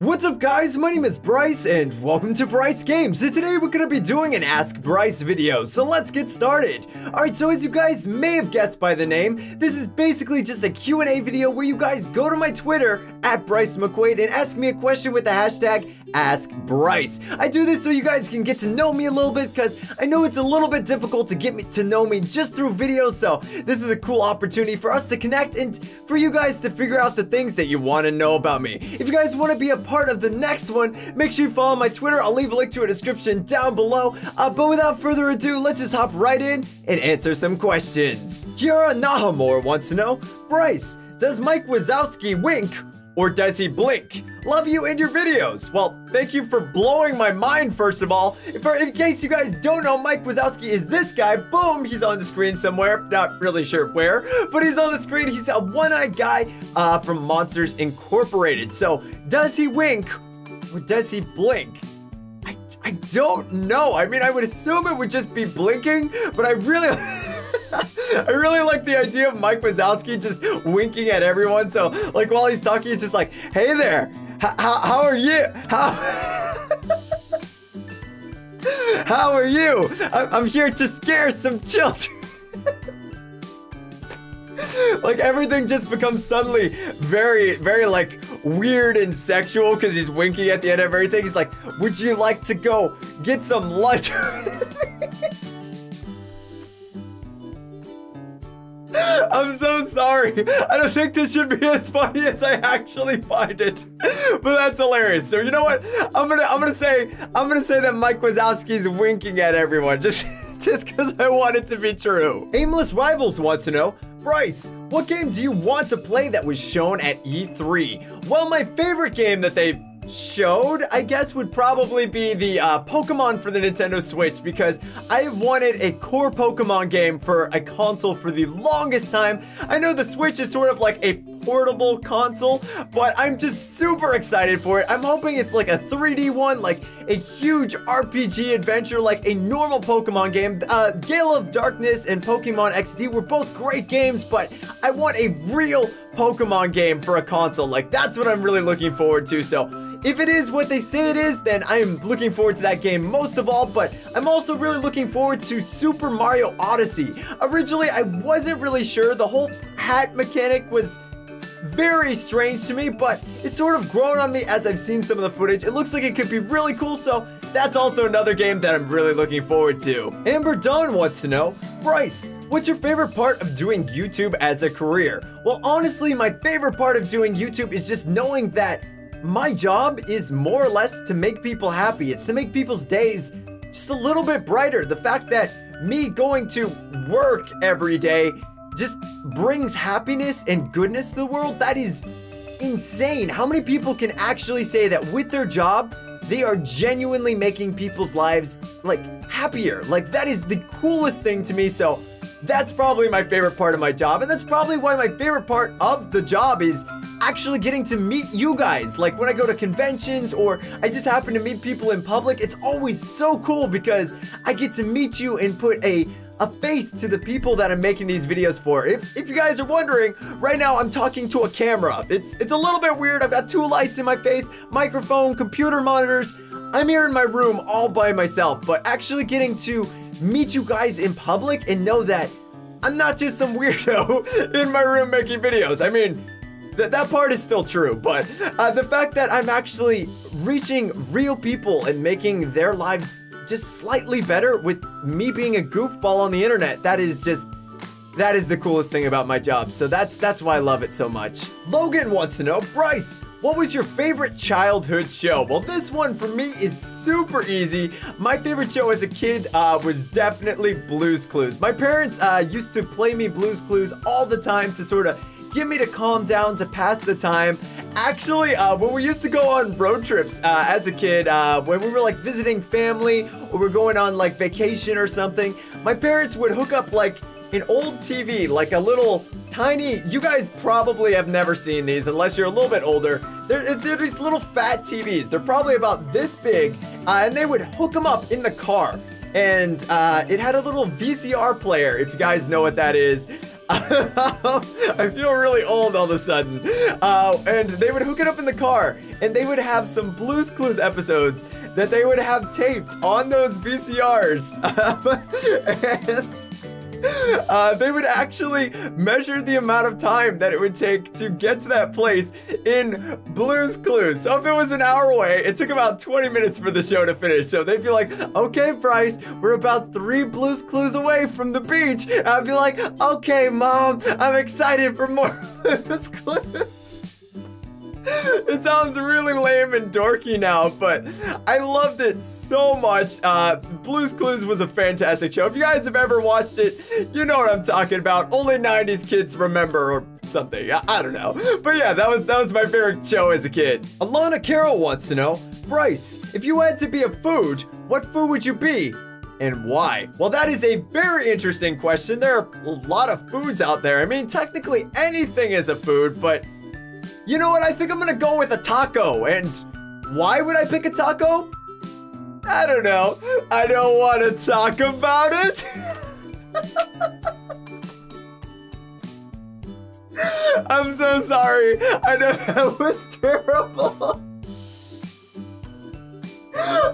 What's up guys, my name is Bryce and welcome to Bryce Games. So today we're going to be doing an Ask Bryce video, so let's get started. Alright, so as you guys may have guessed by the name, this is basically just a Q&A video where you guys go to my Twitter, at Bryce McQuaid, and ask me a question with the hashtag Ask Bryce. I do this so you guys can get to know me a little bit because I know it's a little bit difficult to get to know me just through videos, so this is a cool opportunity for us to connect and for you guys to figure out the things that you want to know about me. If you guys want to be a part of the next one, make sure you follow my Twitter. I'll leave a link to a description down below. But without further ado, let's just hop right in and answer some questions. Kiara Nahamore wants to know, Bryce, does Mike Wazowski wink or does he blink? Love you and your videos. Well, thank you for blowing my mind, first of all. In case you guys don't know, Mike Wazowski is this guy. Boom, he's on the screen somewhere. Not really sure where, but he's on the screen. He's a one-eyed guy from Monsters Incorporated. So, does he wink or does he blink? I don't know. I mean, I would assume it would just be blinking, but I really... I really like the idea of Mike Wazowski just winking at everyone. So, like, while he's talking, it's just like, hey there, how are you? How are you? I'm here to scare some children. Like, everything just becomes suddenly very, very, like, weird and sexual because he's winking at the end of everything. He's like, would you like to go get some lunch? I'm so sorry. I don't think this should be as funny as I actually find it, but that's hilarious. So you know what? I'm gonna say that Mike Wazowski's winking at everyone just because I want it to be true. Aimless Rivals wants to know, Bryce, what game do you want to play that was shown at E3? Well, my favorite game that they showed, I guess, would probably be the Pokemon for the Nintendo Switch, because I have wanted a core Pokemon game for a console for the longest time. I know the Switch is sort of like a portable console, but I'm just super excited for it. I'm hoping it's like a 3D one, like a huge RPG adventure like a normal Pokemon game. Gale of Darkness and Pokemon XD were both great games, but I want a real Pokemon game for a console. Like, that's what I'm really looking forward to. So if it is what they say it is, then I'm looking forward to that game most of all, but I'm also really looking forward to Super Mario Odyssey. Originally, I wasn't really sure. The whole hat mechanic was very strange to me, but it's sort of grown on me as I've seen some of the footage. It looks like it could be really cool, so that's also another game that I'm really looking forward to. Amber Dawn wants to know, Bryce, what's your favorite part of doing YouTube as a career? Well, honestly, my favorite part of doing YouTube is just knowing that my job is more or less to make people happy. It's to make people's days just a little bit brighter. The fact that me going to work every day just brings happiness and goodness to the world, that is insane. How many people can actually say that with their job, they are genuinely making people's lives, like, happier? Like, that is the coolest thing to me. So that's probably my favorite part of my job, and that's probably why my favorite part of the job is actually getting to meet you guys. Like, when I go to conventions or I just happen to meet people in public, it's always so cool because I get to meet you and put a face to the people that I'm making these videos for. If you guys are wondering, right now I'm talking to a camera. It's a little bit weird. I've got two lights in my face, microphone, computer monitors. I'm here in my room all by myself, but actually getting to meet you guys in public and know that I'm not just some weirdo in my room making videos. I mean, that part is still true, but the fact that I'm actually reaching real people and making their lives just slightly better with me being a goofball on the internet, that is the coolest thing about my job. So that's why I love it so much. Logan wants to know, Bryce, what was your favorite childhood show? Well, this one for me is super easy. My favorite show as a kid was definitely Blue's Clues. My parents used to play me Blue's Clues all the time to sort of get me to calm down, to pass the time. Actually, when we used to go on road trips as a kid, when we were like visiting family or we're going on like vacation or something, my parents would hook up like an old TV, like a little tiny, you guys probably have never seen these unless you're a little bit older. They're these little fat TVs. They're probably about this big, and they would hook them up in the car. And it had a little VCR player, if you guys know what that is. I feel really old all of a sudden. And they would hook it up in the car, and they would have some Blue's Clues episodes that they would have taped on those VCRs. And they would actually measure the amount of time that it would take to get to that place in Blue's Clues. So if it was an hour away, it took about 20 minutes for the show to finish. So they'd be like, okay, Bryce, we're about 3 Blue's Clues away from the beach. And I'd be like, okay, Mom, I'm excited for more Blue's Clues. It sounds really lame and dorky now, but I loved it so much. Blue's Clues was a fantastic show. If you guys have ever watched it, you know what I'm talking about. Only 90s kids remember, or something. I don't know. But yeah, that was my favorite show as a kid. Alana Carroll wants to know, Bryce, if you had to be a food, what food would you be? And why? Well, that is a very interesting question. There are a lot of foods out there. I mean, technically anything is a food, but you know what? I think I'm gonna go with a taco. And why would I pick a taco? I don't know. I don't want to talk about it. I'm so sorry. I know that was terrible.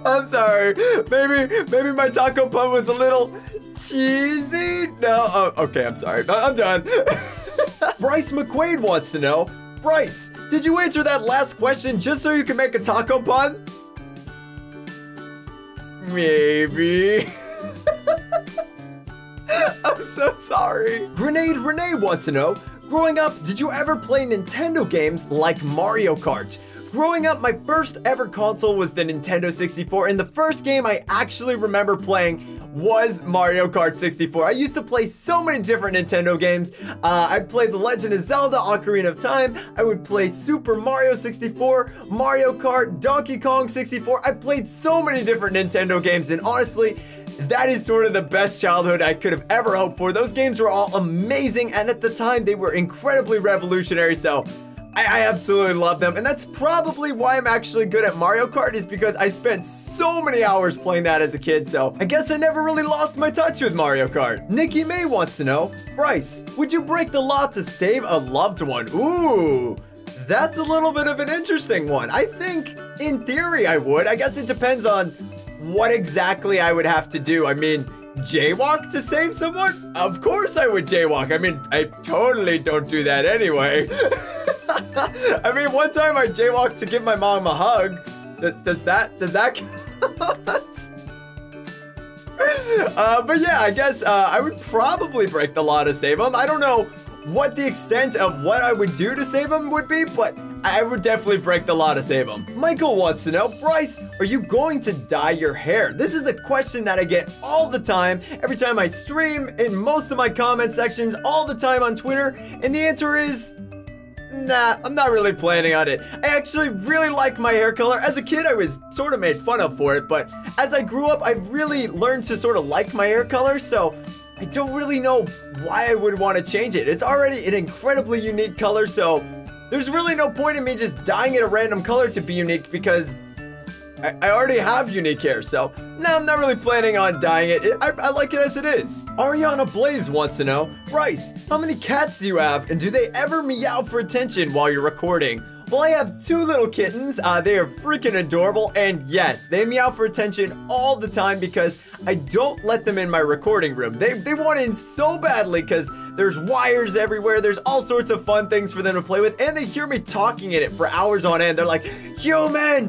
I'm sorry. Maybe my taco pun was a little cheesy. No. Oh, okay, I'm sorry. I'm done. Bryce McQuaid wants to know, Bryce, did you answer that last question just so you can make a taco pun? Maybe. I'm so sorry. Grenade Renee wants to know, growing up, did you ever play Nintendo games like Mario Kart? Growing up, my first ever console was the Nintendo 64, and the first game I actually remember playing was Mario Kart 64. I used to play so many different Nintendo games. I played The Legend of Zelda Ocarina of Time. I would play Super Mario 64, Mario Kart, Donkey Kong 64. I played so many different Nintendo games, and honestly, that is sort of the best childhood I could have ever hoped for. Those games were all amazing, and at the time, they were incredibly revolutionary, so I absolutely love them, and that's probably why I'm actually good at Mario Kart, is because I spent so many hours playing that as a kid, so I guess I never really lost my touch with Mario Kart. Nikki May wants to know, Bryce, would you break the law to save a loved one? Ooh, that's a little bit of an interesting one. I think, in theory, I would. I guess it depends on what exactly I would have to do. I mean, jaywalk to save someone? Of course I would jaywalk. I mean, I totally don't do that anyway. I mean, one time I jaywalked to give my mom a hug. Does that count? But yeah, I guess I would probably break the law to save him. I don't know what the extent of what I would do to save him would be, but I would definitely break the law to save him. Michael wants to know, Bryce, are you going to dye your hair? This is a question that I get all the time, every time I stream, in most of my comment sections, all the time on Twitter, and the answer is, nah, I'm not really planning on it. I actually really like my hair color. As a kid, I was sort of made fun of for it, but as I grew up, I've really learned to sort of like my hair color, so I don't really know why I would want to change it. It's already an incredibly unique color, so there's really no point in me just dyeing it a random color to be unique, because I already have unique hair, so no, I'm not really planning on dyeing it. I like it as it is. Ariana Blaze wants to know, Bryce, how many cats do you have, and do they ever meow for attention while you're recording? Well, I have 2 little kittens. They are freaking adorable, and yes, they meow for attention all the time because I don't let them in my recording room. They want in so badly because there's wires everywhere. There's all sorts of fun things for them to play with, and they hear me talking in it for hours on end. They're like, human,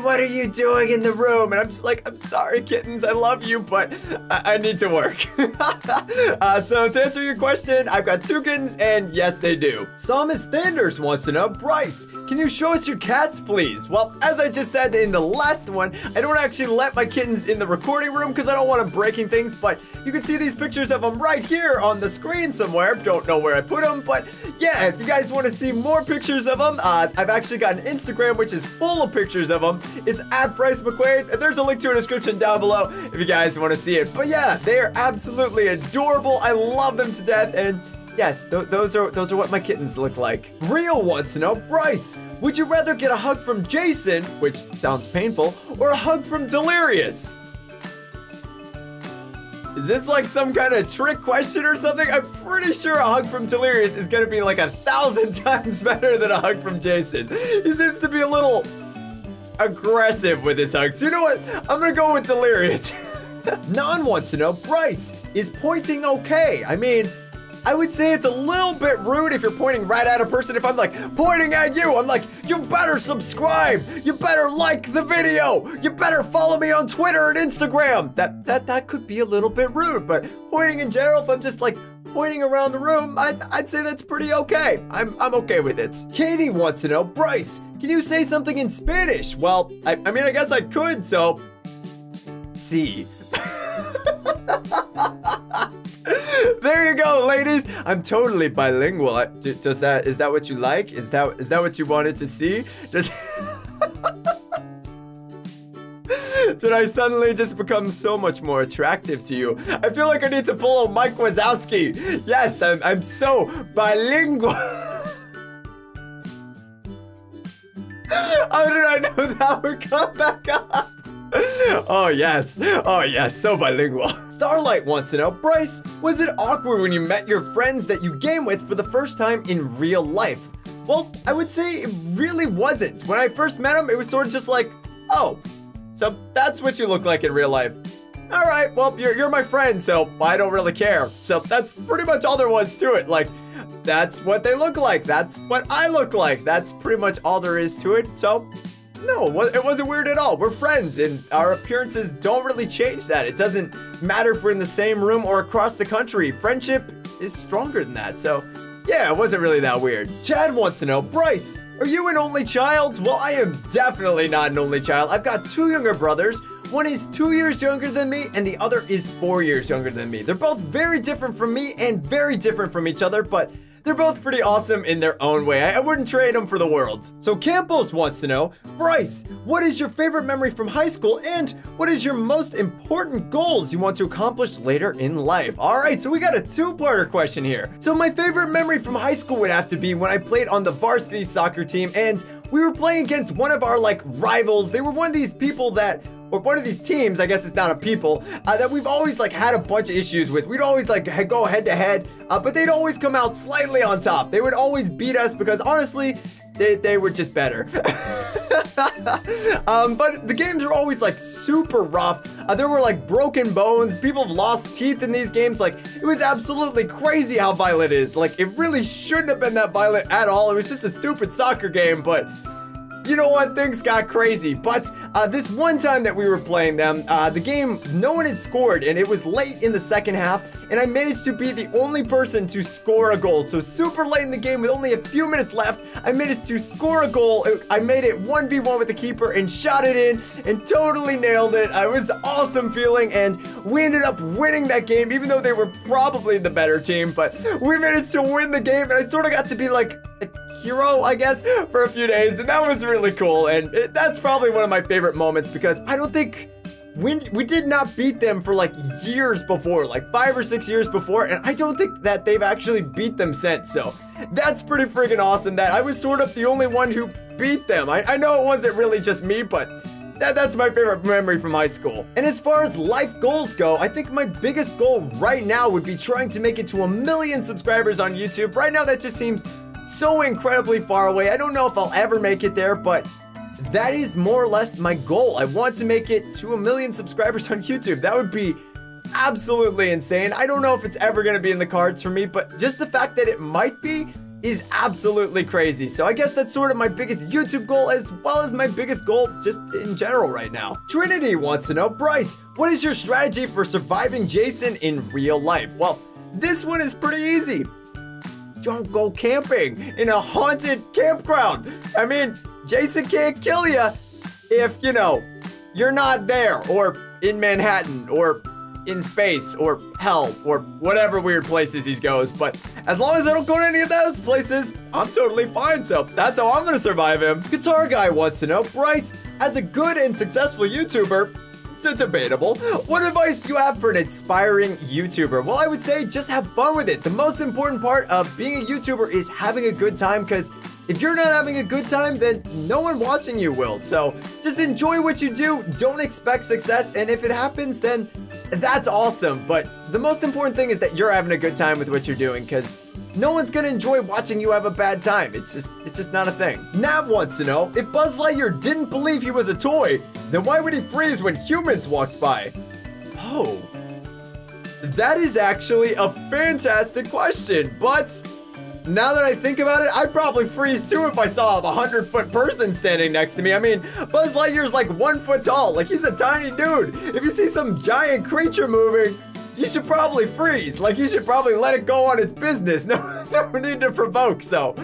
what are you doing in the room? And I'm just like, I'm sorry, kittens, I love you, but I need to work. So to answer your question, I've got 2 kittens, and yes, they do. Samus Thanders wants to know, Bryce, can you show us your cats, please? Well, as I just said in the last one, I don't actually let my kittens in the recording room because I don't want them breaking things, but you can see these pictures of them right here on the screen somewhere. Don't know where I put them, but yeah, if you guys want to see more pictures of them, I've actually got an Instagram which is full of pictures of them. It's at Bryce McQuaid, and there's a link to a description down below if you guys want to see it. But yeah, they are absolutely adorable. I love them to death, and yes, those are what my kittens look like. Rio wants to know, Bryce, would you rather get a hug from Jason, which sounds painful, or a hug from Delirious? Is this like some kind of trick question or something? I'm pretty sure a hug from Delirious is gonna be like 1,000 times better than a hug from Jason. He seems to be a little aggressive with his hugs. So you know what? I'm gonna go with Delirious. Non wants to know, Bryce, is pointing okay? I mean, I would say it's a little bit rude if you're pointing right at a person. If I'm like pointing at you, I'm like, you better subscribe. You better like the video. You better follow me on Twitter and Instagram. That could be a little bit rude, but pointing in general, if I'm just like pointing around the room, I'd say that's pretty okay. I'm okay with it. Katie wants to know, Bryce, can you say something in Spanish? Well, I mean, I guess I could, so sí. There you go, ladies. I'm totally bilingual. Is that what you like? Is that what you wanted to see? Did I suddenly just become so much more attractive to you? I feel like I need to follow Mike Wazowski. Yes, I'm so bilingual. How did I know that would come back up? Oh yes, so bilingual. Starlight wants to know, Bryce, was it awkward when you met your friends that you game with for the first time in real life? Well, I would say it really wasn't. When I first met them, it was sort of just like, oh, so that's what you look like in real life. All right, well, you're my friend, so I don't really care. So that's pretty much all there was to it. Like, that's what they look like. That's what I look like. That's pretty much all there is to it. So no, it wasn't weird at all. We're friends, and our appearances don't really change that. It doesn't matter if we're in the same room or across the country. Friendship is stronger than that, so yeah, it wasn't really that weird. Chad wants to know, Bryce, are you an only child? Well, I am definitely not an only child. I've got 2 younger brothers. One is 2 years younger than me, and the other is 4 years younger than me. They're both very different from me and very different from each other, but they're both pretty awesome in their own way. I wouldn't trade them for the world. So Campos wants to know, Bryce, what is your favorite memory from high school and what is your most important goals you want to accomplish later in life? All right, so we got a 2-parter question here. So my favorite memory from high school would have to be when I played on the varsity soccer team and we were playing against one of our like rivals. They were one of these people that, or one of these teams, I guess it's not a people, that we've always like had a bunch of issues with. We'd always like go head to head, but they'd always come out slightly on top. They would always beat us because honestly, they were just better. But the games were always like super rough. There were like broken bones. People have lost teeth in these games. Like, it was absolutely crazy how violent it is. Like, it really shouldn't have been that violent at all. It was just a stupid soccer game, but you know what? Things got crazy. But this one time that we were playing them, the game, no one had scored, and it was late in the second half, and I managed to be the only person to score a goal. So super late in the game with only a few minutes left, I managed to score a goal. I made it 1v1 with the keeper and shot it in and totally nailed it. It was an awesome feeling, and we ended up winning that game, even though they were probably the better team, but we managed to win the game, and I sort of got to be like a hero, I guess, for a few days, and that was really cool. And that's probably one of my favorite moments because I don't think we did not beat them for like years before, like 5 or 6 years before, and I don't think that they've actually beat them since. So that's pretty freaking awesome that I was sort of the only one who beat them. I know it wasn't really just me, but that's my favorite memory from high school. And as far as life goals go, I think my biggest goal right now would be trying to make it to 1 million subscribers on YouTube. Right now, that just seems so incredibly far away. I don't know if I'll ever make it there, but that is more or less my goal. I want to make it to 1 million subscribers on YouTube. That would be absolutely insane. I don't know if it's ever going to be in the cards for me, but just the fact that it might be is absolutely crazy. So I guess that's sort of my biggest YouTube goal as well as my biggest goal just in general right now. Trinity wants to know, Bryce, what is your strategy for surviving Jason in real life? Well, this one is pretty easy. Don't go camping in a haunted campground. I mean, Jason can't kill you if, you know, you're not there or in Manhattan or in space or hell or whatever weird places he goes. But as long as I don't go to any of those places, I'm totally fine. So that's how I'm gonna survive him. Guitar Guy wants to know, Bryce, as a good and successful YouTuber, debatable, what advice do you have for an inspiring YouTuber? Well, I would say just have fun with it. The most important part of being a YouTuber is having a good time, because if you're not having a good time, then no one watching you will. So just enjoy what you do. Don't expect success. And if it happens, then that's awesome. But the most important thing is that you're having a good time with what you're doing, because no one's gonna enjoy watching you have a bad time. It's just not a thing. Nav wants to know, if Buzz Lightyear didn't believe he was a toy, then why would he freeze when humans walked by? Oh, that is actually a fantastic question, but now that I think about it, I'd probably freeze too if I saw a 100-foot person standing next to me. I mean, Buzz Lightyear's like 1 foot tall. Like, he's a tiny dude. If you see some giant creature moving, you should probably freeze. Like, you should probably let it go on its business. No need to provoke. So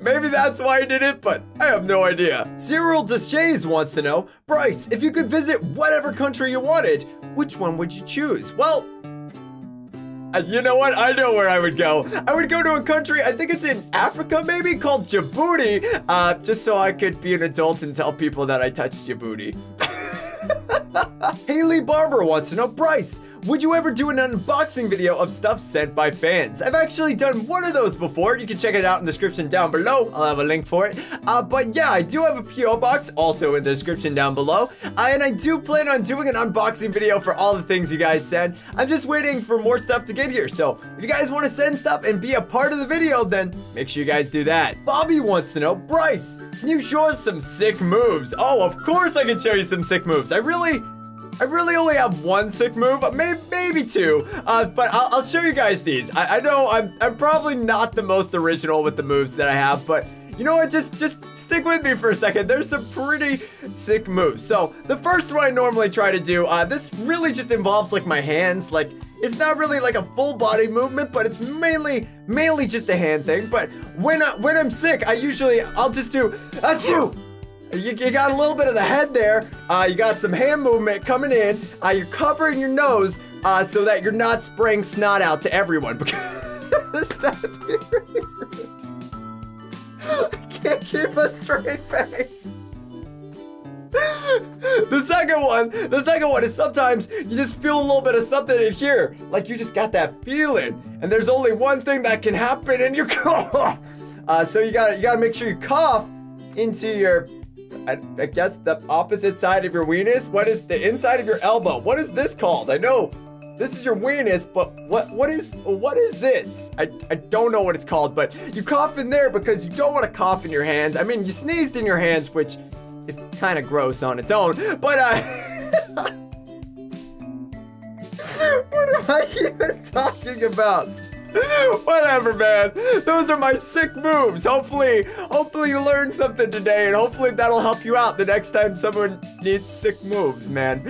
maybe that's why he did it, but I have no idea. Cyril Deschays wants to know, Bryce, if you could visit whatever country you wanted, which one would you choose? Well, you know what? I know where I would go. I would go to a country, I think it's in Africa maybe, called Djibouti, just so I could be an adult and tell people that I touched Djibouti. Haley Barber wants to know, Bryce, would you ever do an unboxing video of stuff sent by fans? I've actually done one of those before. You can check it out in the description down below. I'll have a link for it. But yeah, I do have a PO box also in the description down below. And I do plan on doing an unboxing video for all the things you guys send. I'm just waiting for more stuff to get here. So if you guys want to send stuff and be a part of the video, then make sure you guys do that. Bobby wants to know, Bryce, can you show us some sick moves? Oh, of course I can show you some sick moves. I really only have one sick move, maybe two, but I'll show you guys these. I know I'm probably not the most original with the moves that I have, but you know what, just stick with me for a second. There's some pretty sick moves. So the first one I normally try to do, this really just involves like my hands. Like, it's not really like a full body movement, but it's mainly just a hand thing. But when I'm sick, I'll just do achoo. You got a little bit of the head there. You got some hand movement coming in. You're covering your nose so that you're not spraying snot out to everyone. Because I can't keep a straight face. The second one is sometimes you just feel a little bit of something in here. Like you just got that feeling. And there's only one thing that can happen, and you cough. So you gotta make sure you cough into your, I guess, the opposite side of your weenus. What is the inside of your elbow? What is this called? I know this is your weenus, but what is this? I don't know what it's called, but you cough in there because you don't want to cough in your hands. I mean, you sneezed in your hands, which is kind of gross on its own, but what am I even talking about? Whatever, man. Those are my sick moves. Hopefully you learned something today, and hopefully that'll help you out the next time someone needs sick moves, man.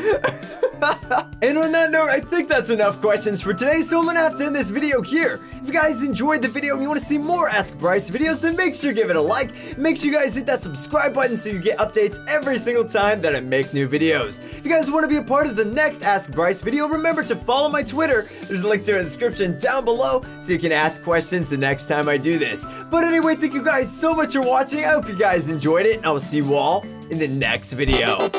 And on that note, I think that's enough questions for today, so I'm gonna have to end this video here. If you guys enjoyed the video and you want to see more Ask Bryce videos, then make sure you give it a like. Make sure you guys hit that subscribe button so you get updates every single time that I make new videos. If you guys want to be a part of the next Ask Bryce video, remember to follow my Twitter. There's a link to it in the description down below so you can ask questions the next time I do this. But anyway, thank you guys so much for watching. I hope you guys enjoyed it, and I will see you all in the next video.